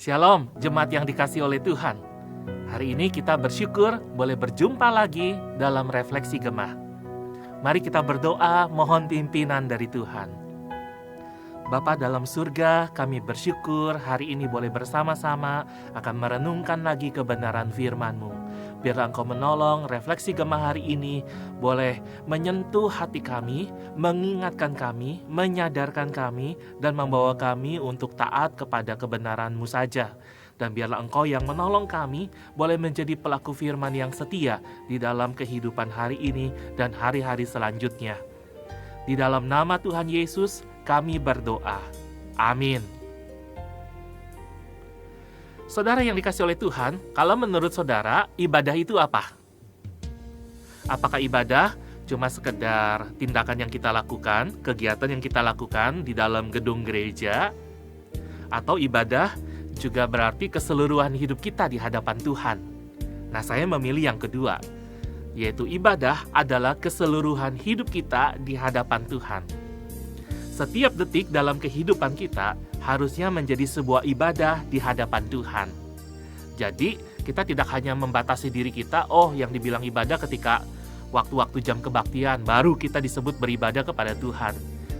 Shalom, jemaat yang dikasihi oleh Tuhan. Hari ini kita bersyukur boleh berjumpa lagi dalam refleksi Gemah. Mari kita berdoa mohon pimpinan dari Tuhan. Bapa dalam surga, kami bersyukur hari ini boleh bersama-sama akan merenungkan lagi kebenaran firman-Mu. Biarlah Engkau menolong refleksi Gemah hari ini boleh menyentuh hati kami, mengingatkan kami, menyadarkan kami, dan membawa kami untuk taat kepada kebenaran-Mu saja. Dan biarlah Engkau yang menolong kami boleh menjadi pelaku firman yang setia di dalam kehidupan hari ini dan hari-hari selanjutnya. Di dalam nama Tuhan Yesus, kami berdoa. Amin. Saudara yang dikasihi oleh Tuhan, kalau menurut saudara, ibadah itu apa? Apakah ibadah cuma sekedar tindakan yang kita lakukan, kegiatan yang kita lakukan di dalam gedung gereja? Atau ibadah juga berarti keseluruhan hidup kita di hadapan Tuhan? Nah, saya memilih yang kedua, yaitu ibadah adalah keseluruhan hidup kita di hadapan Tuhan. Setiap detik dalam kehidupan kita harusnya menjadi sebuah ibadah di hadapan Tuhan. Jadi, kita tidak hanya membatasi diri kita, yang dibilang ibadah ketika waktu-waktu jam kebaktian, baru kita disebut beribadah kepada Tuhan.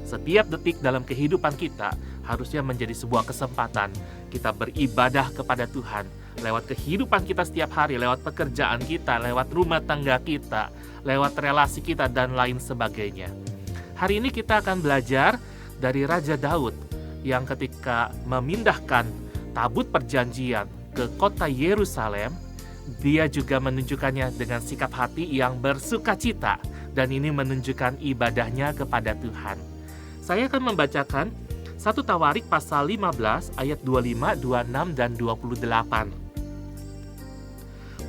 Setiap detik dalam kehidupan kita harusnya menjadi sebuah kesempatan kita beribadah kepada Tuhan. Lewat kehidupan kita setiap hari, lewat pekerjaan kita, lewat rumah tangga kita, lewat relasi kita, dan lain sebagainya. Hari ini kita akan belajar dari Raja Daud yang ketika memindahkan tabut perjanjian ke kota Yerusalem, dia juga menunjukkannya dengan sikap hati yang bersukacita, dan ini menunjukkan ibadahnya kepada Tuhan. Saya akan membacakan 1 Tawarik pasal 15 ayat 25, 26, dan 28.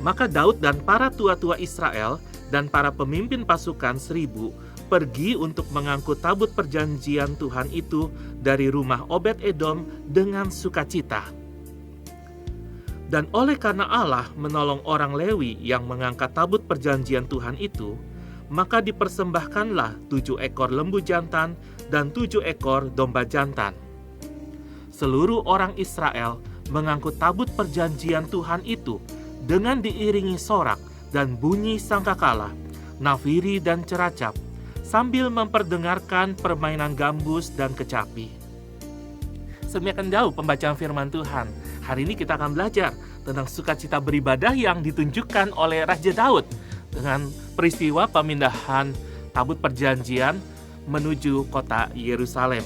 Maka Daud dan para tua-tua Israel dan para pemimpin pasukan 1000 pergi untuk mengangkut tabut perjanjian Tuhan itu dari rumah Obed-Edom dengan sukacita. Dan oleh karena Allah menolong orang Lewi yang mengangkat tabut perjanjian Tuhan itu, maka dipersembahkanlah 7 ekor lembu jantan dan 7 ekor domba jantan. Seluruh orang Israel mengangkut tabut perjanjian Tuhan itu dengan diiringi sorak dan bunyi sangkakala, nafiri dan ceracap, sambil memperdengarkan permainan gambus dan kecapi. Demikian jauh pembacaan firman Tuhan. Hari ini kita akan belajar tentang sukacita beribadah yang ditunjukkan oleh Raja Daud dengan peristiwa pemindahan tabut perjanjian menuju kota Yerusalem.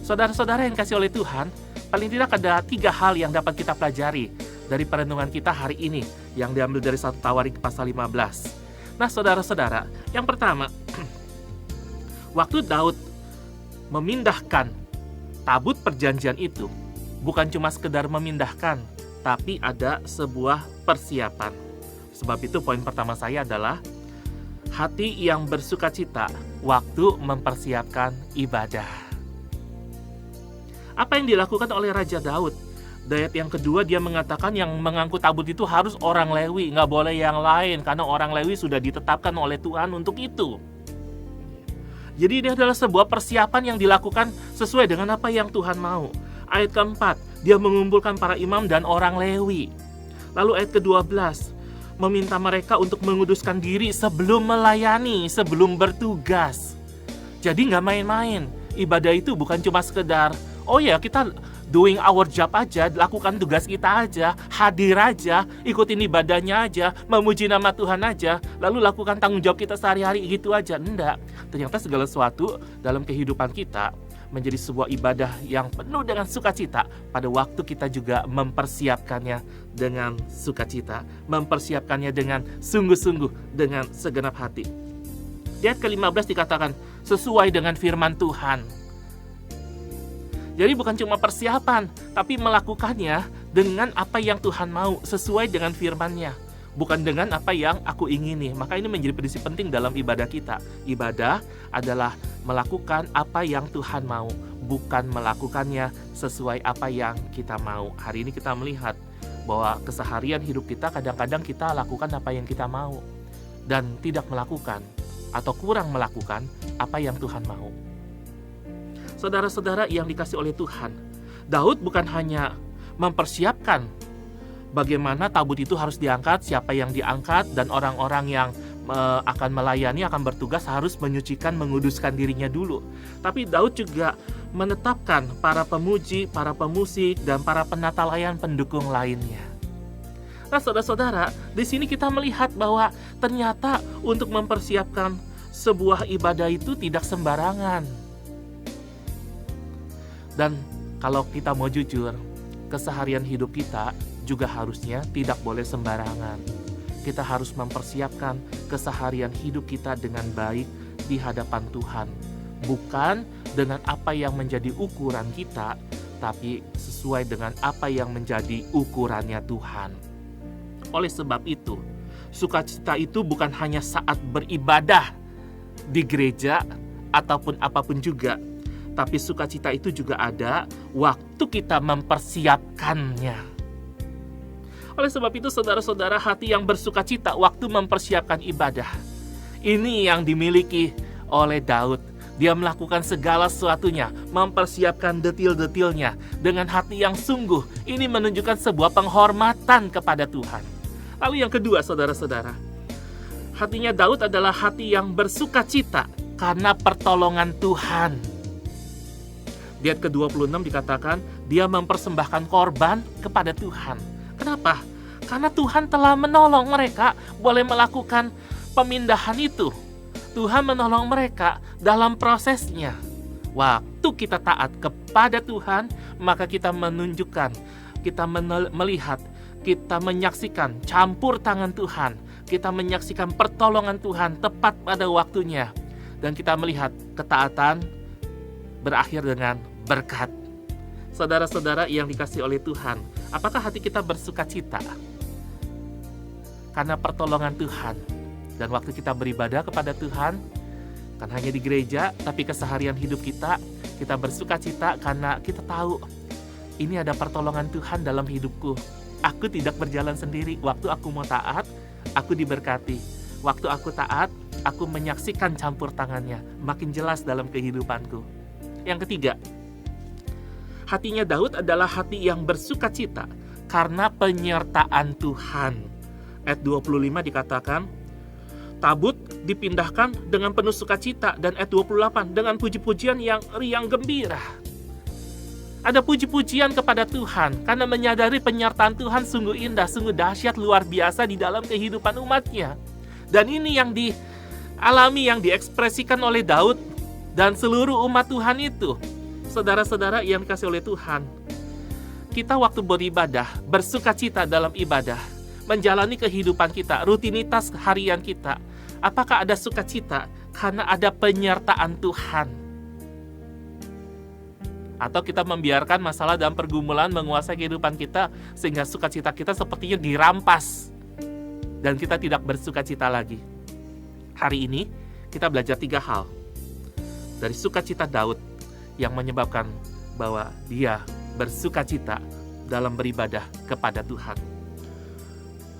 Saudara-saudara yang kasih oleh Tuhan, paling tidak ada 3 hal yang dapat kita pelajari dari perenungan kita hari ini yang diambil dari 1 Tawarik pasal 15. Nah, saudara-saudara, yang pertama, waktu Daud memindahkan tabut perjanjian itu, bukan cuma sekedar memindahkan, tapi ada sebuah persiapan. Sebab itu poin pertama saya adalah hati yang bersukacita waktu mempersiapkan ibadah. Apa yang dilakukan oleh Raja Daud? Di ayat yang kedua dia mengatakan yang mengangkut tabut itu harus orang Lewi, nggak boleh yang lain, karena orang Lewi sudah ditetapkan oleh Tuhan untuk itu. Jadi ini adalah sebuah persiapan yang dilakukan sesuai dengan apa yang Tuhan mau. Ayat keempat, dia mengumpulkan para imam dan orang Lewi. Lalu ayat ke-12, meminta mereka untuk menguduskan diri sebelum melayani, sebelum bertugas. Jadi nggak main-main. Ibadah itu bukan cuma sekedar, kita doing our job aja, lakukan tugas kita aja, hadir aja, ikutin ibadahnya aja, memuji nama Tuhan aja, lalu lakukan tanggung jawab kita sehari-hari gitu aja. Enggak. Ternyata segala sesuatu dalam kehidupan kita menjadi sebuah ibadah yang penuh dengan sukacita pada waktu kita juga mempersiapkannya dengan sukacita, mempersiapkannya dengan sungguh-sungguh, dengan segenap hati. Di ayat ke-15 dikatakan, sesuai dengan firman Tuhan. Jadi bukan cuma persiapan, tapi melakukannya dengan apa yang Tuhan mau, sesuai dengan firman-Nya. Bukan dengan apa yang aku ingini. Maka ini menjadi prinsip penting dalam ibadah kita. Ibadah adalah melakukan apa yang Tuhan mau, bukan melakukannya sesuai apa yang kita mau. Hari ini kita melihat bahwa keseharian hidup kita kadang-kadang kita lakukan apa yang kita mau dan tidak melakukan atau kurang melakukan apa yang Tuhan mau. Saudara-saudara yang dikasih oleh Tuhan, Daud bukan hanya mempersiapkan bagaimana tabut itu harus diangkat, siapa yang diangkat, dan orang-orang yang akan melayani, akan bertugas harus menyucikan, menguduskan dirinya dulu. Tapi Daud juga menetapkan para pemuji, para pemusik, dan para penata layan pendukung lainnya. Nah, saudara-saudara, di sini kita melihat bahwa ternyata untuk mempersiapkan sebuah ibadah itu tidak sembarangan. Dan kalau kita mau jujur, keseharian hidup kita juga harusnya tidak boleh sembarangan. Kita harus mempersiapkan keseharian hidup kita dengan baik di hadapan Tuhan. Bukan dengan apa yang menjadi ukuran kita, tapi sesuai dengan apa yang menjadi ukurannya Tuhan. Oleh sebab itu, sukacita itu bukan hanya saat beribadah di gereja ataupun apapun juga, tapi sukacita itu juga ada waktu kita mempersiapkannya. Oleh sebab itu, saudara-saudara, hati yang bersukacita waktu mempersiapkan ibadah, ini yang dimiliki oleh Daud. Dia melakukan segala sesuatunya, mempersiapkan detil-detilnya dengan hati yang sungguh. Ini menunjukkan sebuah penghormatan kepada Tuhan. Lalu yang kedua, saudara-saudara, hatinya Daud adalah hati yang bersukacita karena pertolongan Tuhan. Di ayat ke-26 dikatakan, dia mempersembahkan korban kepada Tuhan. Kenapa? Karena Tuhan telah menolong mereka boleh melakukan pemindahan itu. Tuhan menolong mereka dalam prosesnya. Waktu kita taat kepada Tuhan, maka kita menunjukkan, kita melihat, kita menyaksikan campur tangan Tuhan. Kita menyaksikan pertolongan Tuhan tepat pada waktunya. Dan kita melihat ketaatan berakhir dengan berkat. Saudara-saudara yang dikasihi oleh Tuhan, apakah hati kita bersukacita karena pertolongan Tuhan? Dan waktu kita beribadah kepada Tuhan, kan hanya di gereja, tapi keseharian hidup kita bersukacita karena kita tahu ini ada pertolongan Tuhan dalam hidupku. Aku tidak berjalan sendiri. Waktu aku mau taat, aku diberkati. Waktu aku taat, aku menyaksikan campur tangannya makin jelas dalam kehidupanku. Yang ketiga, hatinya Daud adalah hati yang bersukacita karena penyertaan Tuhan. Ayat 25 dikatakan, tabut dipindahkan dengan penuh sukacita, dan ayat 28 dengan puji-pujian yang riang gembira. Ada puji-pujian kepada Tuhan karena menyadari penyertaan Tuhan sungguh indah, sungguh dahsyat, luar biasa di dalam kehidupan umatnya. Dan ini yang dialami, yang diekspresikan oleh Daud dan seluruh umat Tuhan itu. Saudara-saudara yang dikasihi oleh Tuhan, kita waktu beribadah, bersukacita dalam ibadah, menjalani kehidupan kita, rutinitas harian kita, apakah ada sukacita karena ada penyertaan Tuhan? Atau kita membiarkan masalah dan pergumulan menguasai kehidupan kita sehingga sukacita kita sepertinya dirampas dan kita tidak bersukacita lagi? Hari ini kita belajar 3 hal dari sukacita Daud yang menyebabkan bahwa dia bersukacita dalam beribadah kepada Tuhan.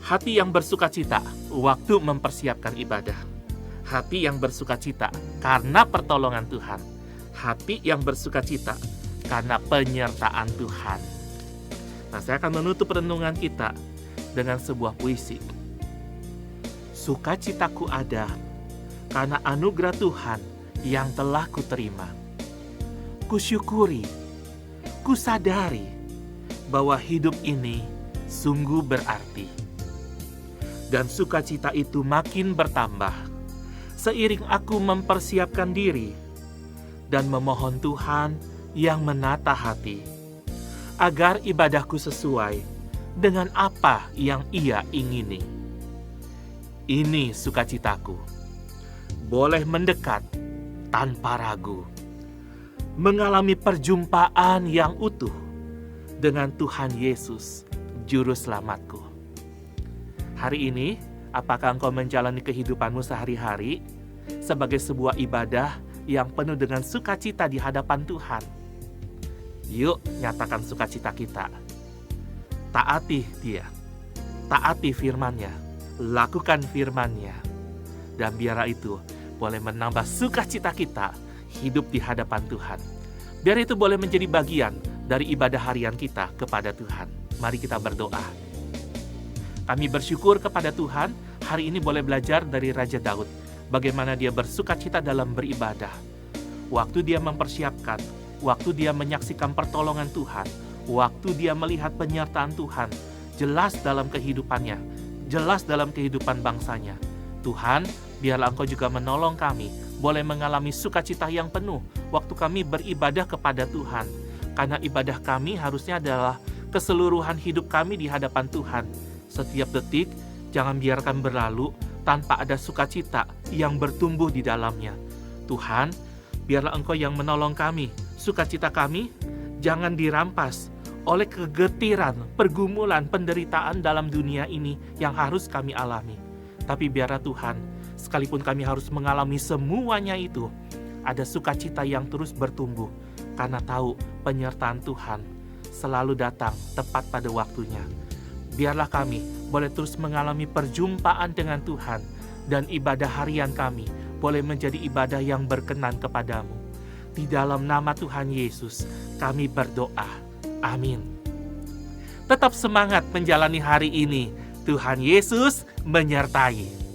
Hati yang bersukacita waktu mempersiapkan ibadah. Hati yang bersukacita karena pertolongan Tuhan. Hati yang bersukacita karena penyertaan Tuhan. Nah, saya akan menutup renungan kita dengan sebuah puisi. Sukacitaku ada karena anugerah Tuhan yang telah kuterima. Kusyukuri, kusadari bahwa hidup ini sungguh berarti. Dan sukacita itu makin bertambah seiring aku mempersiapkan diri dan memohon Tuhan yang menata hati, agar ibadahku sesuai dengan apa yang Ia ingini. Ini sukacitaku, boleh mendekat tanpa ragu, mengalami perjumpaan yang utuh dengan Tuhan Yesus, Juru Selamatku. Hari ini, apakah engkau menjalani kehidupanmu sehari-hari sebagai sebuah ibadah yang penuh dengan sukacita di hadapan Tuhan? Yuk, nyatakan sukacita kita. Taati Dia, taati firman-Nya, lakukan firman-Nya, dan biarlah itu boleh menambah sukacita kita hidup di hadapan Tuhan. Biar itu boleh menjadi bagian dari ibadah harian kita kepada Tuhan. Mari kita berdoa. Kami bersyukur kepada Tuhan, hari ini boleh belajar dari Raja Daud, bagaimana dia bersukacita dalam beribadah. Waktu dia mempersiapkan, waktu dia menyaksikan pertolongan Tuhan, waktu dia melihat penyertaan Tuhan, jelas dalam kehidupannya, jelas dalam kehidupan bangsanya. Tuhan, biarlah Engkau juga menolong kami, boleh mengalami sukacita yang penuh waktu kami beribadah kepada Tuhan. Karena ibadah kami harusnya adalah keseluruhan hidup kami di hadapan Tuhan. Setiap detik, jangan biarkan berlalu tanpa ada sukacita yang bertumbuh di dalamnya. Tuhan, biarlah Engkau yang menolong kami. Sukacita kami jangan dirampas oleh kegetiran, pergumulan, penderitaan dalam dunia ini yang harus kami alami. Tapi biarlah Tuhan, sekalipun kami harus mengalami semuanya itu, ada sukacita yang terus bertumbuh, karena tahu penyertaan Tuhan selalu datang tepat pada waktunya. Biarlah kami boleh terus mengalami perjumpaan dengan Tuhan, dan ibadah harian kami boleh menjadi ibadah yang berkenan kepadamu. Di dalam nama Tuhan Yesus, kami berdoa. Amin. Tetap semangat menjalani hari ini. Tuhan Yesus menyertai.